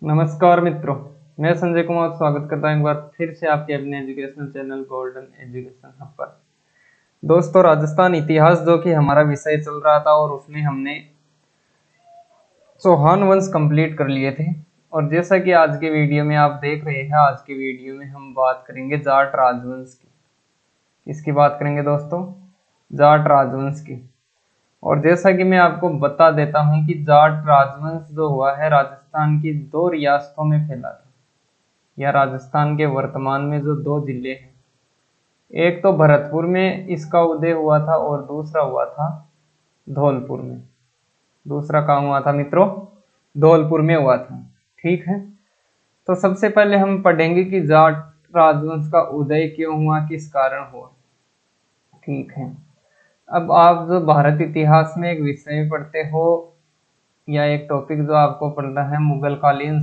नमस्कार मित्रों, मैं संजय कुमार स्वागत करता हूं एक बार फिर से आपके अपने educational channel golden education hub पर। दोस्तों, राजस्थान इतिहास जो कि हमारा विषय चल रहा था और उसमें हमने चौहान वंश कंप्लीट कर लिए थे। और जैसा कि आज के वीडियो में आप देख रहे हैं, आज के वीडियो में हम बात करेंगे जाट राजवंश की। किसकी बात करेंगे दोस्तों? जाट राजवंश की। और जैसा कि मैं आपको बता देता हूं कि जाट राजवंश जो हुआ है राजस्थान की दो रियासतों में फैला था, या राजस्थान के वर्तमान में जो दो जिले हैं, एक तो भरतपुर में इसका उदय हुआ था और दूसरा हुआ था धौलपुर में। दूसरा कहाँ हुआ था मित्रों? धौलपुर में हुआ था। ठीक है, तो सबसे पहले हम पढ़ेंगे कि जाट राजवंश का उदय क्यों हुआ, किस कारण हुआ। ठीक है, अब आप जो भारत इतिहास में एक विषय पढ़ते हो या एक टॉपिक जो आपको पढ़ना है, मुगल कालीन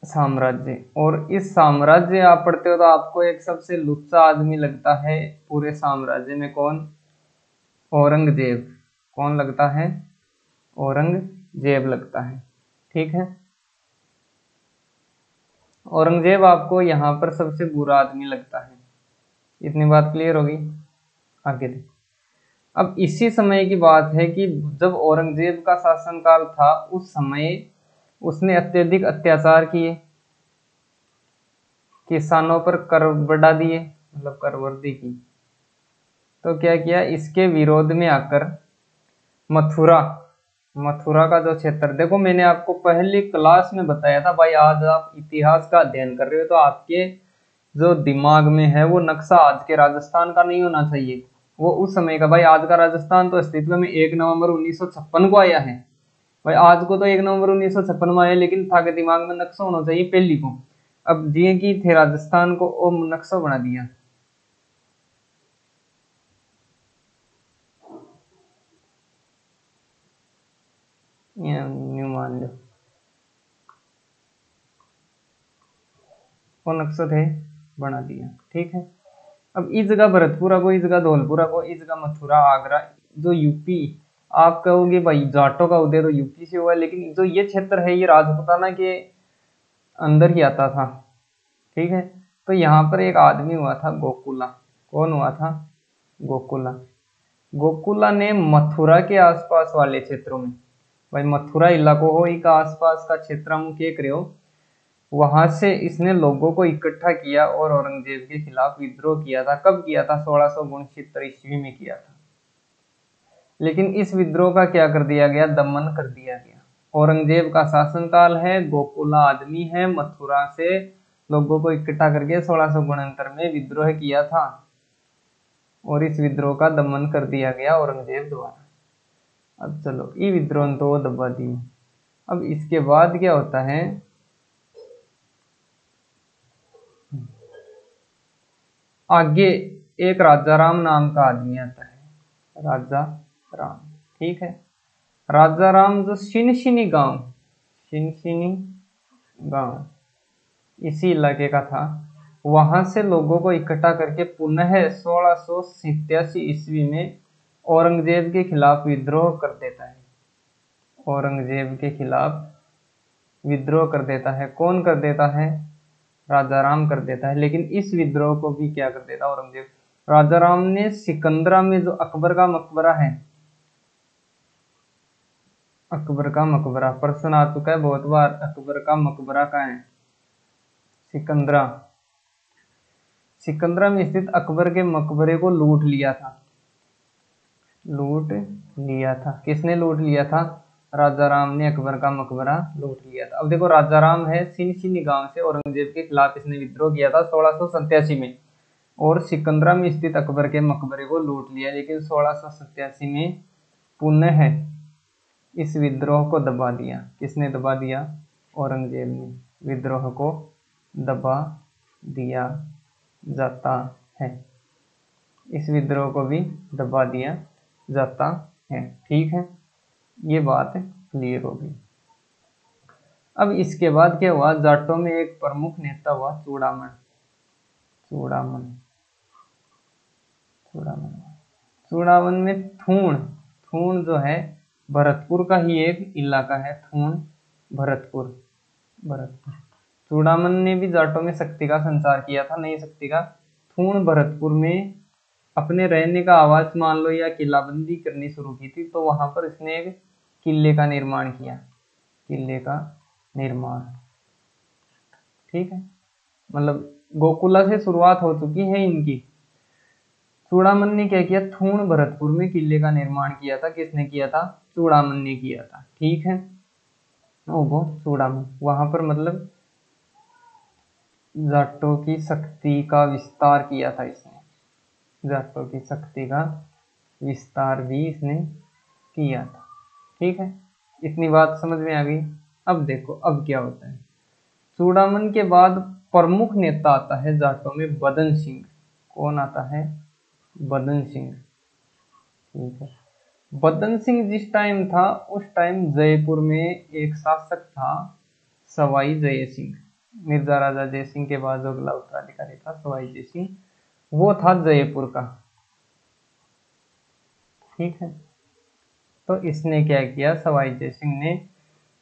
साम्राज्य, और इस साम्राज्य आप पढ़ते हो तो आपको एक सबसे लुच्चा आदमी लगता है पूरे साम्राज्य में। कौन? औरंगजेब। कौन लगता है? औरंगजेब लगता है। ठीक है, औरंगजेब आपको यहाँ पर सबसे बुरा आदमी लगता है। इतनी बात क्लियर होगी? आगे देखो। अब इसी समय की बात है कि जब औरंगजेब का शासनकाल था, उस समय उसने अत्यधिक अत्याचार किए, किसानों पर कर बढ़ा दिए, मतलब कर वृद्धि की। तो क्या किया, इसके विरोध में आकर मथुरा मथुरा का जो क्षेत्र, देखो मैंने आपको पहली क्लास में बताया था भाई, आज आप इतिहास का अध्ययन कर रहे हो तो आपके जो दिमाग में है वो नक्शा आज के राजस्थान का नहीं होना चाहिए, वो उस समय का। भाई आज का राजस्थान तो अस्तित्व में 1 नवंबर 1956 को आया है। भाई आज को तो 1 नवंबर 1956 में आया, लेकिन था के दिमाग में नक्शा होना चाहिए पहली को। अब जिये की थे राजस्थान को वो नक्शा बना दिया। न्यू मान लो वो नक्शा थे, बना दिया। ठीक है, अब इस जगह भरतपुरा को, इस जगह धौलपुरा को, इस जगह मथुरा, आगरा, जो यूपी। आप कहोगे भाई जाटों का उदय तो यूपी से हुआ, लेकिन जो ये क्षेत्र है ये राजपूताना के अंदर ही आता था। ठीक है, तो यहाँ पर एक आदमी हुआ था गोकुला। कौन हुआ था? गोकुला। गोकुला ने मथुरा के आसपास वाले क्षेत्रों में, भाई मथुरा इलाको हो, एक आसपास का क्षेत्र हम के करे हो, वहां से इसने लोगों को इकट्ठा किया और औरंगजेब के खिलाफ विद्रोह किया था। कब किया था? 1669 ईस्वी में किया था। लेकिन इस विद्रोह का क्या कर दिया गया? दमन कर दिया गया। औरंगजेब का शासनकाल है, गोकुला आदमी है, मथुरा से लोगों को इकट्ठा करके 1669 में विद्रोह किया था, और इस विद्रोह का दमन कर दिया गया औरंगजेब द्वारा। अब चलो, ये विद्रोह तो दबा दी। अब इसके बाद क्या होता है, आगे एक राजा राम नाम का आदमी आता है। राजा राम। ठीक है, राजा राम जो शिनशिनी गांव इसी इलाके का था, वहां से लोगों को इकट्ठा करके पुनः 1687 ईस्वी में औरंगजेब के खिलाफ विद्रोह कर देता है। औरंगजेब के खिलाफ विद्रोह कर देता है। कौन कर देता है? राजा राम कर देता है। लेकिन इस विद्रोह को भी क्या कर देता औरंगजेब? राजा राम ने सिकंदरा में जो अकबर का मकबरा है, अकबर का मकबरा प्रश्न आ चुका है बहुत बार, अकबर का मकबरा कहाँ है? सिकंदरा। सिकंदरा में स्थित अकबर के मकबरे को लूट लिया था। लूट लिया था। किसने लूट लिया था? राजा राम ने अकबर का मकबरा लूट लिया था। अब देखो, राजा राम है, सिनसिनी गांव से औरंगजेब के खिलाफ इसने विद्रोह किया था 1687 में, और सिकंदरा में स्थित अकबर के मकबरे को लूट लिया। लेकिन 1687 में पुनः इस विद्रोह को दबा दिया। किसने दबा दिया? औरंगजेब ने विद्रोह को दबा दिया जाता है। इस विद्रोह को भी दबा दिया जाता है। ठीक है, ये बात क्लियर होगी। अब इसके बाद क्या हुआ, जाटों में एक प्रमुख नेता हुआ चूड़ामन। चूड़ामन चूड़ामन चूड़ामन में थूण जो है भरतपुर का ही एक इलाका है थूण भरतपुर। भरतपुर चूड़ामन ने भी जाटों में शक्ति का संचार किया था, नई शक्ति का। थूण भरतपुर में अपने रहने का आवास मान लो या किलाबंदी करनी शुरू की थी, तो वहां पर इसने एक किले का निर्माण किया, किले का निर्माण। ठीक है, मतलब गोकुला से शुरुआत हो चुकी है इनकी। चूड़ामन ने क्या किया, थूण भरतपुर में किले का निर्माण किया था। किसने किया था? चूड़ामन ने किया था। ठीक है, वो चूड़ामन वहां पर मतलब जाटों की शक्ति का विस्तार किया था इसने, जाटों की शक्ति का विस्तार भी इसने किया था। ठीक है, इतनी बात समझ में आ गई। अब देखो अब क्या होता है। चूड़ामन के बाद प्रमुख नेता आता है जाटों में बदन सिंह। कौन आता है? बदन सिंह। ठीक है, बदन सिंह जिस टाइम था उस टाइम जयपुर में एक शासक था सवाई जय सिंह। मिर्जा राजा जय सिंह के बाद जो अगला उत्तराधिकारी था सवाई जय सिंह, वो था जयपुर का। ठीक है, तो इसने क्या किया, सवाई जय सिंह ने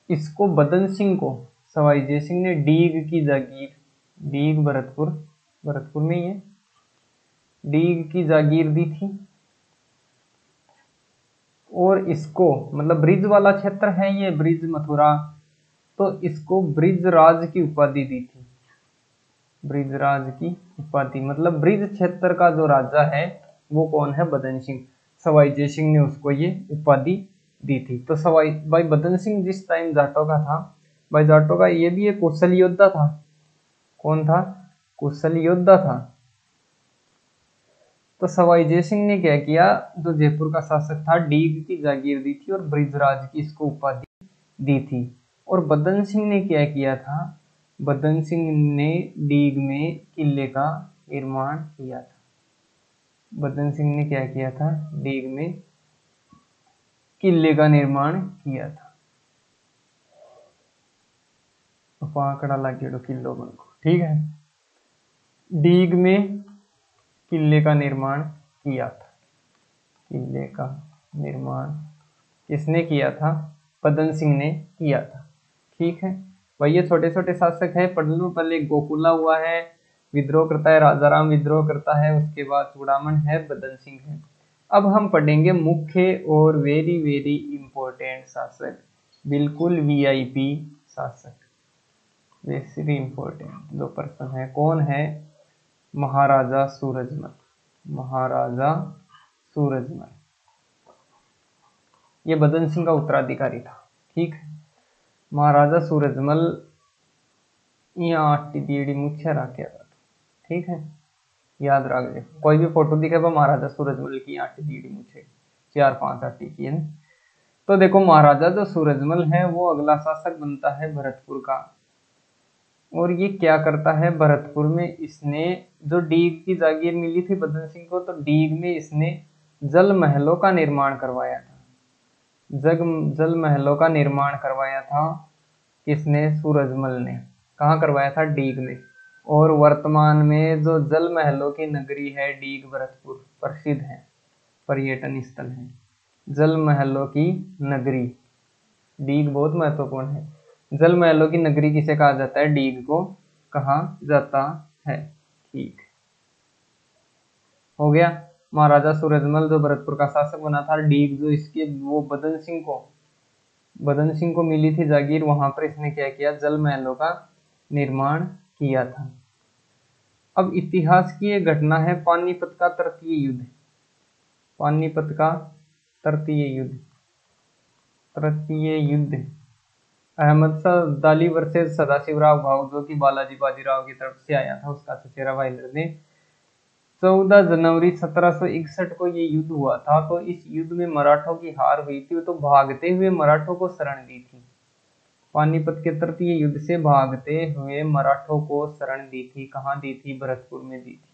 इसको बदन सिंह को, सवाई जय सिंह ने डीग की जागीर, डीग भरतपुर, भरतपुर में ही है, डीग की जागीर दी थी। और इसको मतलब ब्रिज वाला क्षेत्र है ये, ब्रिज मथुरा, तो इसको ब्रिजराज की उपाधि दी थी। ब्रिजराज की उपाधि मतलब ब्रिज क्षेत्र का जो राजा है वो कौन है? बदन सिंह। सवाई जय सिंह ने उसको ये उपाधि दी थी। तो सवाई भाई बदन सिंह जिस टाइम जाटों का था, भाई जाटों का ये भी एक कुशल योद्धा था। कौन था? कुशल योद्धा था। तो सवाई जय सिंह ने क्या किया, जो जयपुर का शासक था, डीग की जागीर दी थी और ब्रिजराज की इसको उपाधि दी थी। और बदन सिंह ने क्या किया था, बदन सिंह ने डीग में किले का निर्माण किया था। बदन सिंह ने क्या किया था? डीग में किले का निर्माण किया था। आंकड़ा लगे किलो बन को। ठीक है, डीग में किले का निर्माण किया था। किले का निर्माण किसने किया था? बदन सिंह ने किया था। ठीक है भाई, ये छोटे छोटे शासक है, पढ़ लो। पहले गोकुला हुआ है, विद्रोह करता है, राजाराम विद्रोह करता है, उसके बाद चूड़ामन है, बदन सिंह है। अब हम पढ़ेंगे मुख्य और वेरी वेरी इंपॉर्टेंट शासक, बिल्कुल वीआईपी शासक, वेरी इंपॉर्टेंट जो पर्सन है। कौन है? महाराजा सूरजमल। महाराजा सूरजमल ये बदन सिंह का उत्तराधिकारी था। ठीक है, महाराजा सूरजमल यहाँ आटी दीड़ी मुछे रखे। ठीक है, याद रख ले, कोई भी फोटो दिखे वो महाराजा सूरजमल की आटी दीड़ी मुछे 4-5 आटी की है। तो देखो महाराजा जो सूरजमल है वो अगला शासक बनता है भरतपुर का। और ये क्या करता है भरतपुर में, इसने जो डीग की जागीर मिली थी बदन सिंह को, तो डीग में इसने जल महलों का निर्माण करवाया था। जल महलों का निर्माण करवाया था किसने? सूरजमल ने। कहाँ करवाया था? डीग में। और वर्तमान में जो जल महलों की नगरी है डीग भरतपुर, प्रसिद्ध है, पर्यटन स्थल है। जल महलों की नगरी डीग बहुत महत्वपूर्ण है। जल महलों की नगरी किसे कहा जाता है? डीग को कहा जाता है। ठीक हो गया। महाराजा सूरजमल जो भरतपुर का शासक बना था, डीग जो इसके वो बदन सिंह को मिली थी जागीर, वहां पर इसने क्या किया? जल महलों का निर्माण किया था। अब इतिहास की एक घटना है पानीपत का तृतीय युद्ध। पानीपत का तृतीय युद्ध, तृतीय युद्ध अहमद शाह अब्दाली वर्सेस सदाशिवराव भाऊ, जो कि बालाजी बाजीराव की तरफ से आया था, उसका चचेरा भाई लड़ने। 14 जनवरी 1761 को ये युद्ध हुआ था। तो इस युद्ध में मराठों की हार हुई थी, तो भागते हुए मराठों को शरण दी थी। पानीपत के तृतीय युद्ध से भागते हुए मराठों को शरण दी थी। कहाँ दी थी? भरतपुर में दी थी,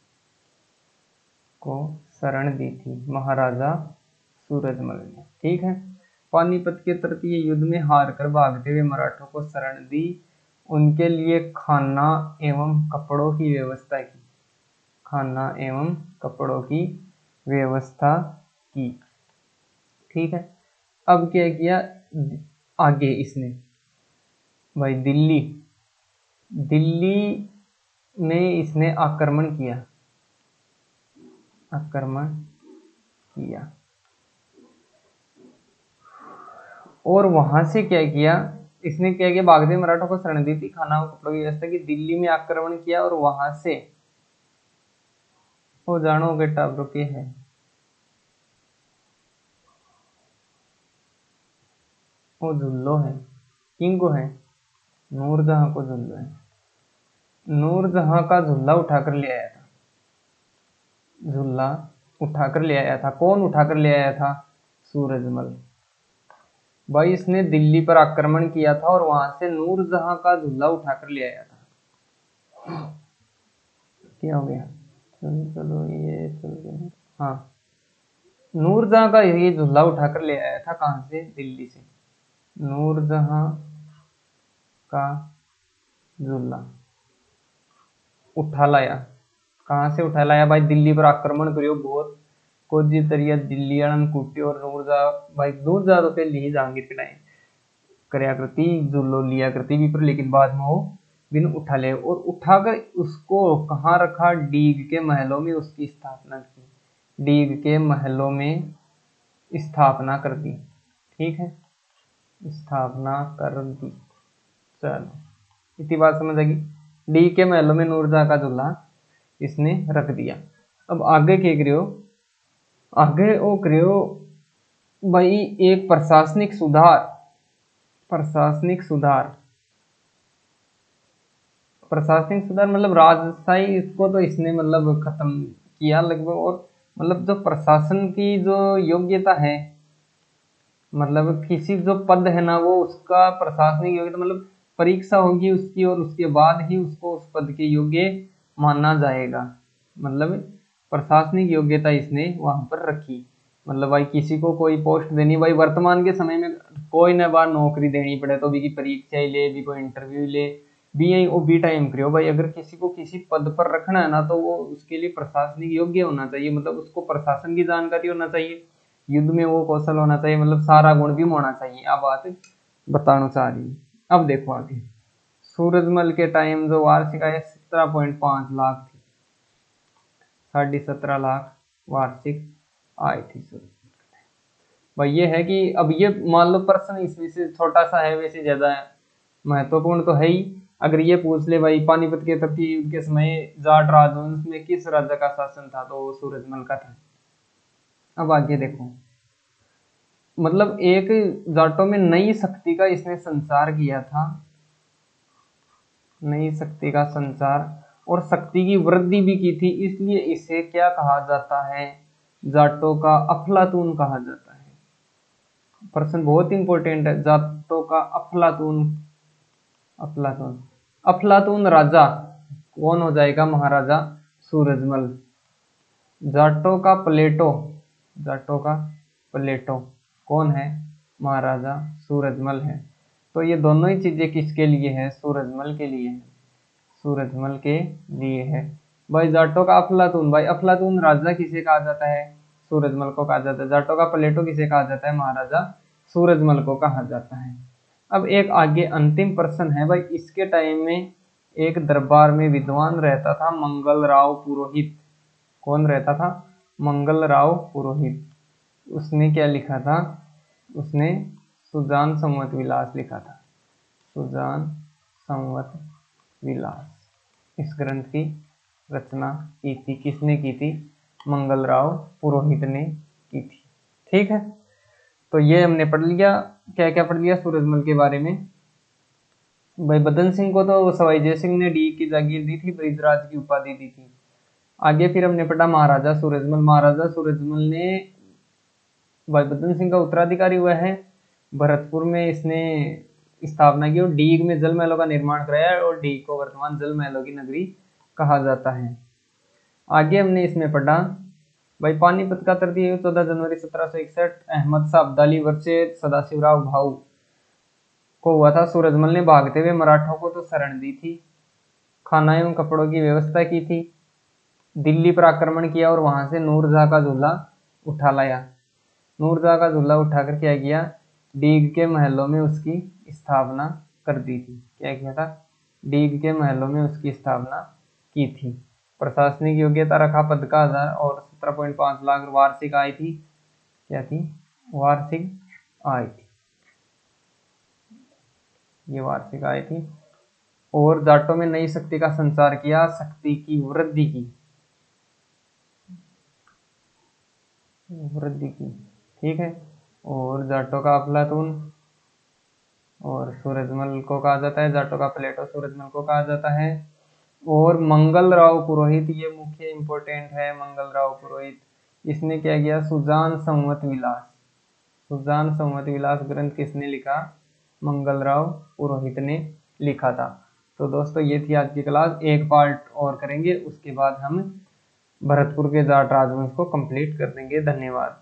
को शरण दी थी महाराजा सूरजमल ने। ठीक है, पानीपत के तृतीय युद्ध में हार कर भागते हुए मराठों को शरण दी, उनके लिए खाना एवं कपड़ों की व्यवस्था की, खाना एवं कपड़ों की व्यवस्था की। ठीक है, अब क्या किया आगे इसने भाई दिल्ली में इसने आक्रमण किया, और वहां से क्या किया इसने, क्या किया बागदे मराठों को शरण दी थी, खाना और कपड़ों की व्यवस्था की, दिल्ली में आक्रमण किया और वहां से वो जानो बेटा रुके है वो झुल्लो है, किंग को है नूरजहां को झुल्लो है, नूरजहां का झुल्ला उठाकर ले आया था, झुल्ला उठाकर ले आया था। कौन उठाकर ले आया था? सूरजमल। भाई इसने दिल्ली पर आक्रमण किया था और वहां से नूरजहां का झुल्ला उठाकर ले आया था। क्या हो गया? चलो ये चल गया। हाँ, नूरजहां का ये झुल्ला उठाकर ले आया था, कहां से? दिल्ली से। नूरजहां का झुल्ला उठा लाया, कहां से उठा लाया भाई? दिल्ली पर आक्रमण करियो बहुत कोजी तरिया दिल्ली आनंद कुटी, और नूरजहां भाई नूरजहां तो पहले ही जहांगीर के टाइम करया करती, झुल्लो लिया करती भी पर, लेकिन बाद में वो बिन उठा ले, और उठाकर उसको कहाँ रखा? डीग के महलों में उसकी स्थापना की, डीग के महलों में स्थापना कर दी। ठीक है, स्थापना कर दी। चलो इतनी बात समझ आएगी। डी के महलों में नूरजहां का झुल्ला इसने रख दिया। अब आगे क्या करियो? आगे वो करियो भाई एक प्रशासनिक सुधार, मतलब राजशाही, इसको तो इसने मतलब खत्म किया लगभग, और मतलब जो प्रशासन की जो योग्यता है, मतलब किसी जो पद है ना, वो उसका प्रशासनिक योग्यता मतलब परीक्षा होगी उसकी, और उसके बाद ही उसको उस पद के योग्य माना जाएगा। मतलब प्रशासनिक योग्यता इसने वहां पर रखी। मतलब भाई किसी को कोई पोस्ट देनी, भाई वर्तमान के समय में कोई न बार नौकरी देनी पड़े तो भी की परीक्षा ही ले, भी कोई इंटरव्यू ले, B I O B time करियो भाई, अगर किसी को किसी पद पर रखना है ना, तो वो उसके लिए प्रशासनिक योग्य होना चाहिए, मतलब उसको प्रशासन की जानकारी होना चाहिए, युद्ध में वो कौशल होना चाहिए, मतलब सारा गुण भी होना चाहिए। अब बात बताना चाह रही हूँ। अब देखो आगे, सूरजमल के टाइम जो वार्षिक आय 17.5 लाख थी, 17.5 लाख वार्षिक आय थी। भाई ये है कि अब ये मान लो प्रश्न इसमें से छोटा सा है, वैसे ज्यादा महत्वपूर्ण तो है ही। अगर ये पूछ ले भाई पानीपत के तटीय युद्ध के समय जाट राजवंश में किस राजा का शासन था, तो वो सूरजमल का था। अब आगे देखो, मतलब एक जाटों में नई शक्ति का इसने संचार किया था, नई शक्ति का संचार, और शक्ति की वृद्धि भी की थी, इसलिए इसे क्या कहा जाता है? जाटों का अफलातून कहा जाता है। प्रश्न बहुत इंपॉर्टेंट है, जाटों का अफलातून। अफलातून राजा कौन हो जाएगा? महाराजा सूरजमल। जाटों का प्लेटो कौन है? महाराजा सूरजमल है। तो ये दोनों ही चीजें किसके लिए है? सूरजमल के लिए है, सूरजमल के लिए है। भाई जाटों का अफलातून, भाई अफलातून राजा किसे कहा जाता है? सूरजमल को कहा जाता है। जाटों का प्लेटो किसे कहा जाता है? महाराजा सूरजमल को कहा जाता है। अब एक आगे अंतिम प्रश्न है भाई, इसके टाइम में एक दरबार में विद्वान रहता था मंगल राव पुरोहित। कौन रहता था? मंगल राव पुरोहित। उसने क्या लिखा था? उसने सुजान संवत विलास लिखा था, सुजान संवत विलास। इस ग्रंथ की रचना की थी, किसने की थी? मंगल राव पुरोहित ने की थी। ठीक है, तो ये हमने पढ़ लिया, क्या क्या पढ़ लिया सूरजमल के बारे में। भाई बदन सिंह को तो सवाई जय सिंह ने डी की जागीर दी थी, बृजराज की उपाधि दी थी। आगे फिर हमने पढ़ा महाराजा सूरजमल। महाराजा सूरजमल ने भाई बदन सिंह का उत्तराधिकारी हुआ है, भरतपुर में इसने स्थापना की और डीग में जल महलों का निर्माण कराया, और डीग को वर्तमान जल महलों की नगरी कहा जाता है। आगे हमने इसमें पढ़ा भाई पानीपत का तृतीय युद्ध 14 जनवरी 1761 अहमद शाह अब्दाली वर्षे सदाशिवराव भाऊ को हुआ था। सूरजमल ने भागते हुए मराठों को तो शरण दी थी, खाना एवं कपड़ों की व्यवस्था की थी, दिल्ली पर आक्रमण किया और वहां से नूरजहां का झूला उठा लाया। नूरजहाँ का दूल्हा उठाकर क्या किया, डीग के महलों में उसकी स्थापना कर दी थी। क्या किया था, डीग के महलों में उसकी स्थापना की थी। प्रशासनिक योग्यता रखा पद का आधार और 17.5 लाख वार्षिक आय थी। क्या थी, वार्षिक आय थी, ये वार्षिक आय थी। और जाटों में नई शक्ति का संचार किया, शक्ति की वृद्धि की, वृद्धि की, ठीक है। और जाटों का अफलातून और सूरजमल को कहा जाता है, जाटों का प्लेटो सूरजमल को कहा जाता है। और मंगलराव पुरोहित, ये मुख्य इंपॉर्टेंट है, मंगलराव पुरोहित, इसने क्या किया, सुजान संवत विलास, सुजान संवत विलास ग्रंथ किसने लिखा, मंगलराव पुरोहित ने लिखा था। तो दोस्तों ये थी आज की क्लास, एक पार्ट और करेंगे, उसके बाद हम भरतपुर के जाट राजवंश को कंप्लीट कर देंगे। धन्यवाद।